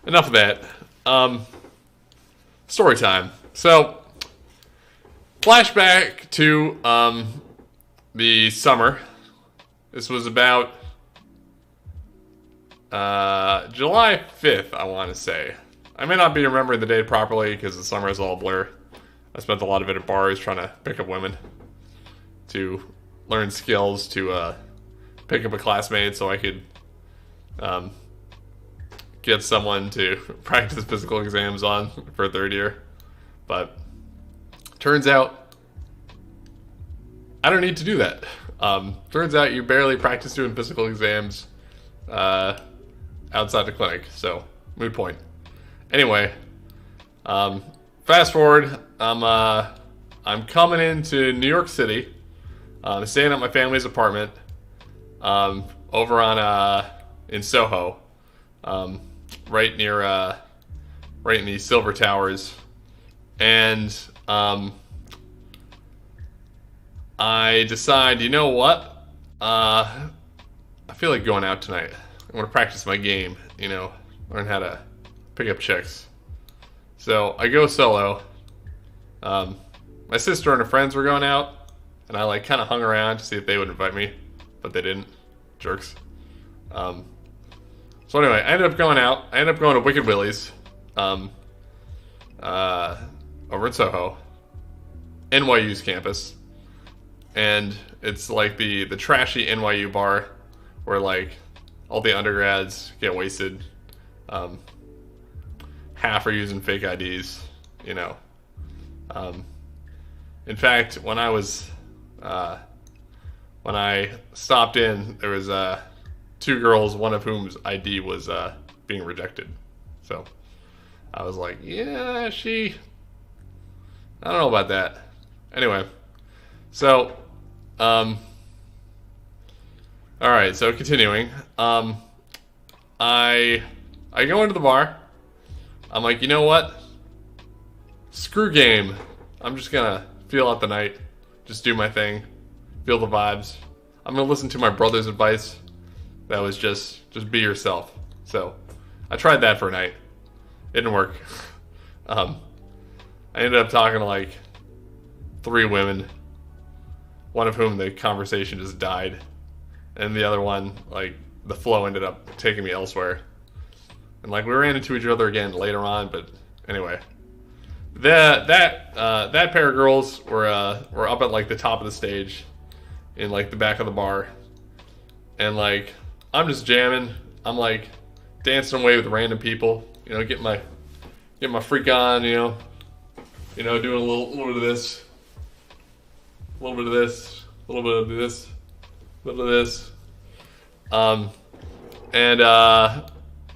enough of that. Story time. So, flashback to the summer. This was about July 5th, I want to say. I may not be remembering the date properly because the summer is all a blur. I spent a lot of it at bars trying to pick up women to learn skills to pick up a classmate so I could get someone to practice physical exams on for third year. But turns out I don't need to do that. Turns out you barely practice doing physical exams outside the clinic, so moot point. Anyway, fast forward, I'm coming into New York City. Staying at my family's apartment over on in Soho, right near right in the Silver Towers, and I decide, you know what? I feel like going out tonight. I want to practice my game, learn how to pick up chicks. So I go solo. My sister and her friends were going out, and I kind of hung around to see if they would invite me, but they didn't. Jerks. So anyway, I ended up going out. I ended up going to Wicked Willie's, over in Soho, NYU's campus, and it's like the trashy NYU bar where all the undergrads get wasted. Half are using fake IDs, In fact, when I stopped in, there was two girls, one of whom's ID was being rejected. So I was like, yeah, I don't know about that. Anyway, so all right, so continuing, I go into the bar. I'm like, you know what? Screw game. I'm just gonna feel out the night, just do my thing, feel the vibes. I'm gonna listen to my brother's advice. That was just be yourself. So I tried that for a night. It didn't work. I ended up talking to 3 women, one of whom the conversation just died, and the other one, the flow ended up taking me elsewhere. And we ran into each other again later on, but anyway. That pair of girls were up at the top of the stage in the back of the bar. And I'm just jamming. I'm dancing away with random people, getting my freak on, doing a little bit of this, a little bit of this, a little bit of this, a little bit of this. And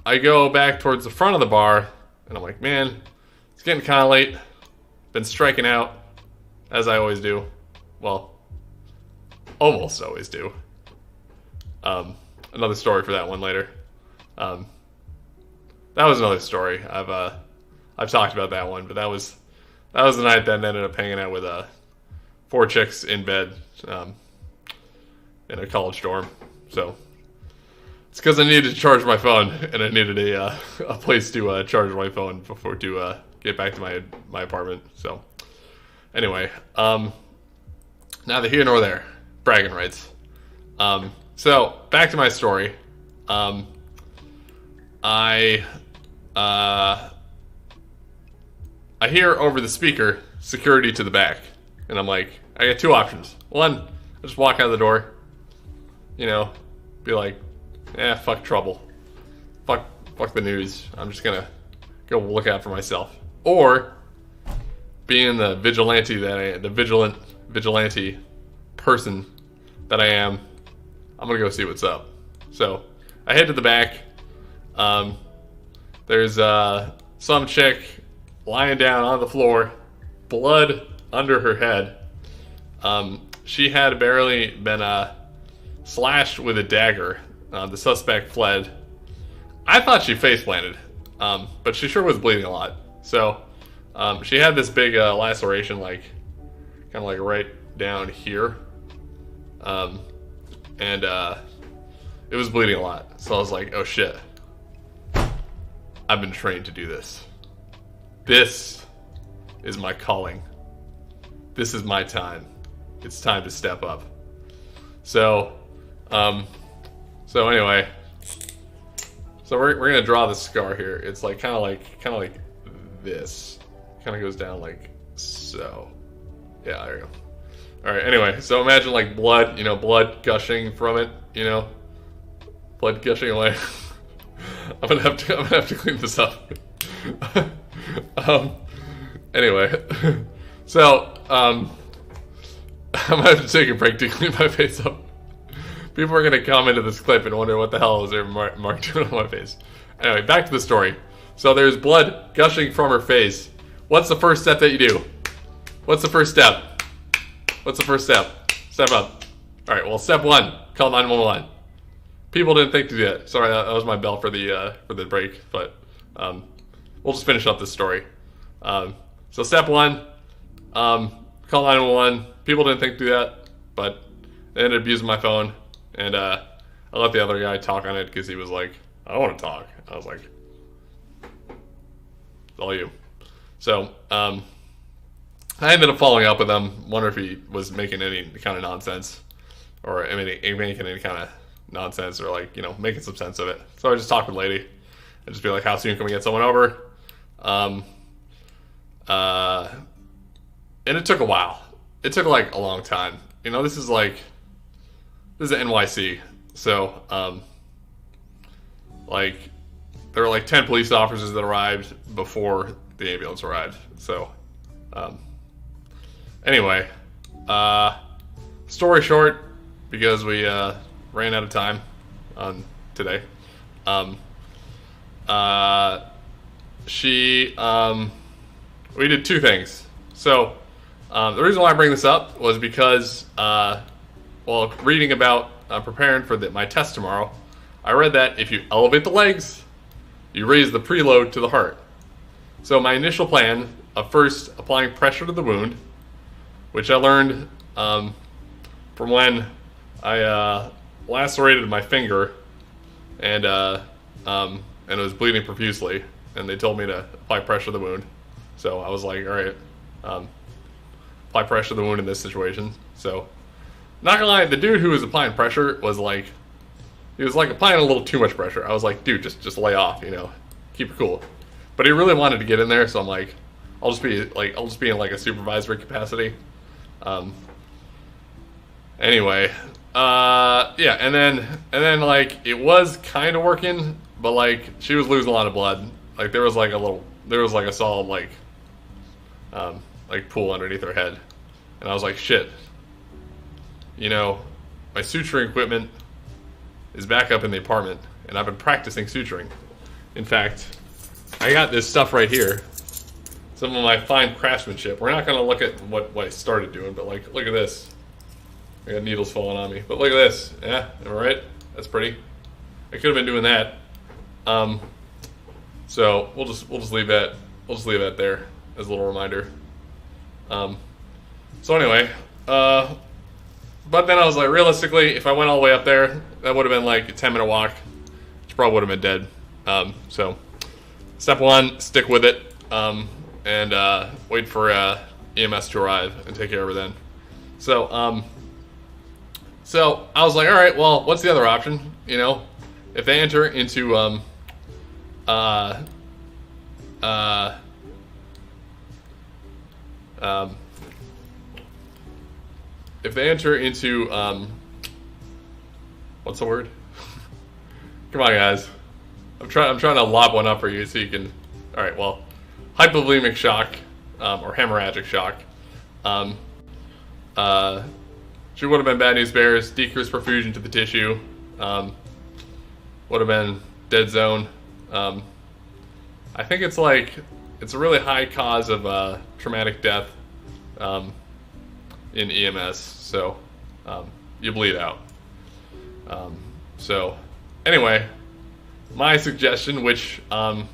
I go back towards the front of the bar, and I'm like, man, it's getting kind of late. Been striking out, as I always do. Well, almost always do. Another story for that one later. That was another story. I've talked about that one, but that was the night that ended up hanging out with 4 chicks in bed in a college dorm. So it's because I needed to charge my phone, and I needed a place to charge my phone before to get back to my apartment. So anyway, neither here nor there. Bragging rights. So back to my story. I hear over the speaker, security to the back, and I'm like, I got 2 options. One, I just walk out the door, be like, fuck trouble, fuck the news. I'm just gonna go look out for myself. Or, being the vigilante person that I am, I'm gonna go see what's up. So I head to the back. There's some chick lying down on the floor, blood under her head. She had barely been slashed with a dagger. The suspect fled. I thought she face planted, but she sure was bleeding a lot. So she had this big laceration, kind of right down here, and it was bleeding a lot. So I was like, oh shit. I've been trained to do this. This is my calling. This is my time. It's time to step up. So anyway, so we're gonna draw the scar here. It's like kind of like this. Kind of goes down like so. Yeah, there you go. All right. Anyway, so imagine like blood, blood gushing from it, blood gushing away. I'm gonna have to clean this up. Anyway, so I'm gonna have to take a break to clean my face up. People are gonna comment to this clip and wonder what the hell is there Mark doing on my face. Anyway, back to the story. So there's blood gushing from her face. What's the first step that you do? What's the first step? What's the first step? Step up. All right. Well, step one: call 911. People didn't think to do that. Sorry, that was my bell for the break. But we'll just finish up this story. So step one: call 911. People didn't think to do that, but they ended up using my phone, and I let the other guy talk on it because he was like, "I don't want to talk." I was like, "It's all you." So I ended up following up with him. Wonder if he was making any kind of nonsense, or making any kind of nonsense, or like making some sense of it. So I just talked with the lady and just be like, "How soon can we get someone over?" And it took a while. It took like a long time. This is NYC, so like there were like 10 police officers that arrived before the ambulance arrived. So anyway, story short, because we ran out of time on today. We did two things. So the reason why I bring this up was because while reading about preparing for my test tomorrow, I read that if you elevate the legs, you raise the preload to the heart. So my initial plan of first applying pressure to the wound, which I learned from when I lacerated my finger and it was bleeding profusely, and they told me to apply pressure to the wound. So I was like, all right, apply pressure to the wound in this situation. So not gonna lie, the dude who was applying pressure was like, he was like applying a little too much pressure. I was like, dude, just lay off, keep it cool. But he really wanted to get in there, so I'm like, I'll just be in like a supervisory capacity. Anyway, yeah, and then like it was kind of working, but like she was losing a lot of blood. Like there was like a solid like pool underneath her head, and I was like, shit. My suturing equipment is back up in the apartment, and I've been practicing suturing. In fact, I got this stuff right here. Some of my fine craftsmanship. We're not going to look at what I started doing, but like, look at this. I got needles falling on me, but look at this. Yeah, am I right? That's pretty. I could have been doing that. So we'll just leave that. We'll just leave that there as a little reminder. So anyway, but then I was like, realistically, if I went all the way up there, that would have been like a 10-minute walk. Which probably would have been dead. So step one, stick with it, and wait for EMS to arrive and take care of her then. So so I was like, all right, well, what's the other option? If they enter into if they enter into what's the word? Come on, guys. I'm trying to lob one up for you so you can. All right, well, hypovolemic shock or hemorrhagic shock. She would have been bad news bears, decreased perfusion to the tissue, would have been dead zone. I think it's a really high cause of traumatic death in EMS, so you bleed out. So anyway, my suggestion, which I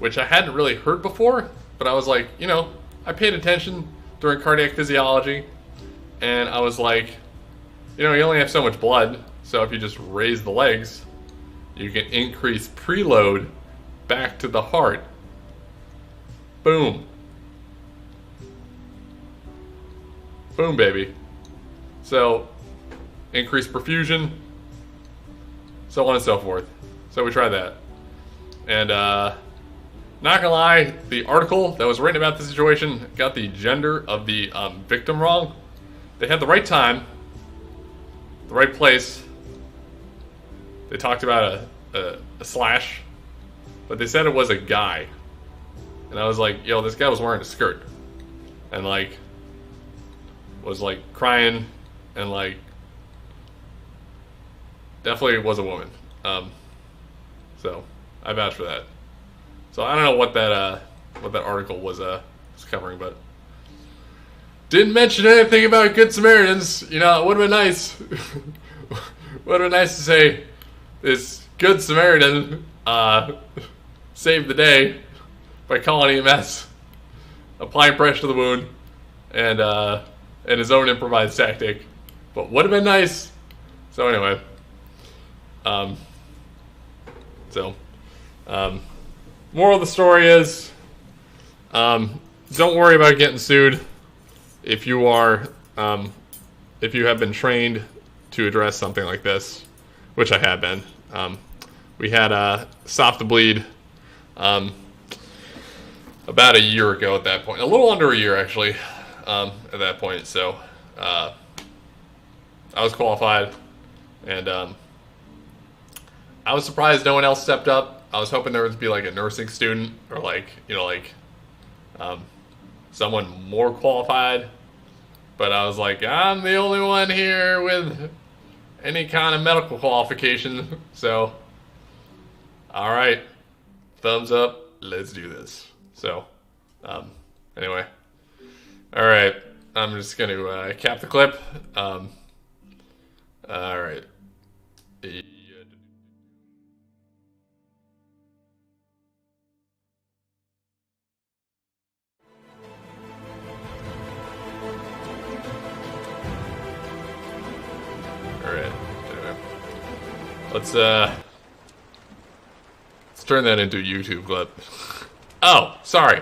hadn't really heard before, but I was like, I paid attention during cardiac physiology, and I was like, you only have so much blood, so if you just raise the legs, you can increase preload back to the heart. Boom. Boom, baby. So, increased perfusion, so on and so forth. So we tried that. And, not gonna lie, the article that was written about the situation got the gender of the victim wrong. They had the right time, the right place. They talked about a slash, but they said it was a guy. And I was like, yo, this guy was wearing a skirt. And like, was like crying and like, definitely was a woman. So I vouch for that. So I don't know what that article was covering, but didn't mention anything about Good Samaritans. You know, it would have been nice. Would have been nice to say this Good Samaritan saved the day by calling EMS, applying pressure to the wound, and his own improvised tactic. But would have been nice. So anyway, moral of the story is, don't worry about getting sued if you are, if you have been trained to address something like this, which I have been. We had Stop the Bleed about a year ago at that point, a little under a year actually, at that point. So I was qualified, and I was surprised no one else stepped up. I was hoping there would be like a nursing student or like, you know, like someone more qualified. But I was like, I'm the only one here with any kind of medical qualification. So, all right, thumbs up. Let's do this. So, anyway, all right. I'm just going to cap the clip. All right. Alright, anyway. Let's turn that into a YouTube clip. Oh, sorry.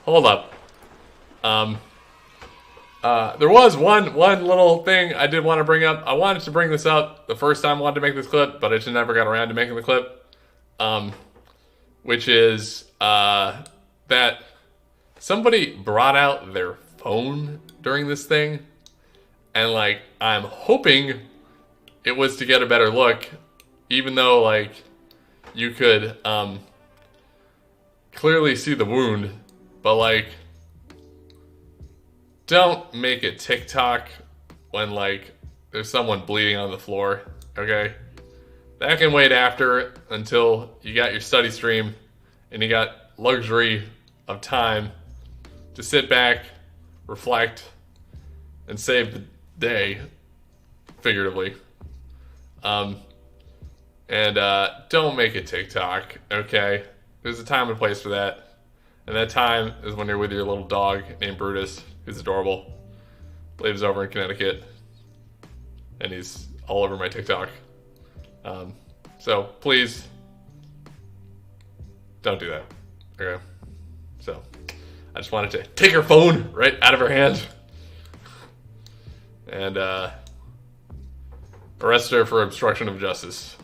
Hold up. There was one little thing I did want to bring up. I wanted to bring this up the first time I wanted to make this clip, but I just never got around to making the clip. Which is that somebody brought out their phone during this thing, and like, I'm hoping it was to get a better look, even though like you could clearly see the wound, but like, don't make a TikTok when like there's someone bleeding on the floor, okay? That can wait after until you got your study stream and you got luxury of time to sit back, reflect, and save the day, figuratively. Don't make a TikTok, okay? There's a time and place for that. And that time is when you're with your little dog named Brutus, who's adorable. Lives over in Connecticut. And he's all over my TikTok. So please, don't do that, okay? So, I just wanted to take her phone right out of her hand and arrest her for obstruction of justice.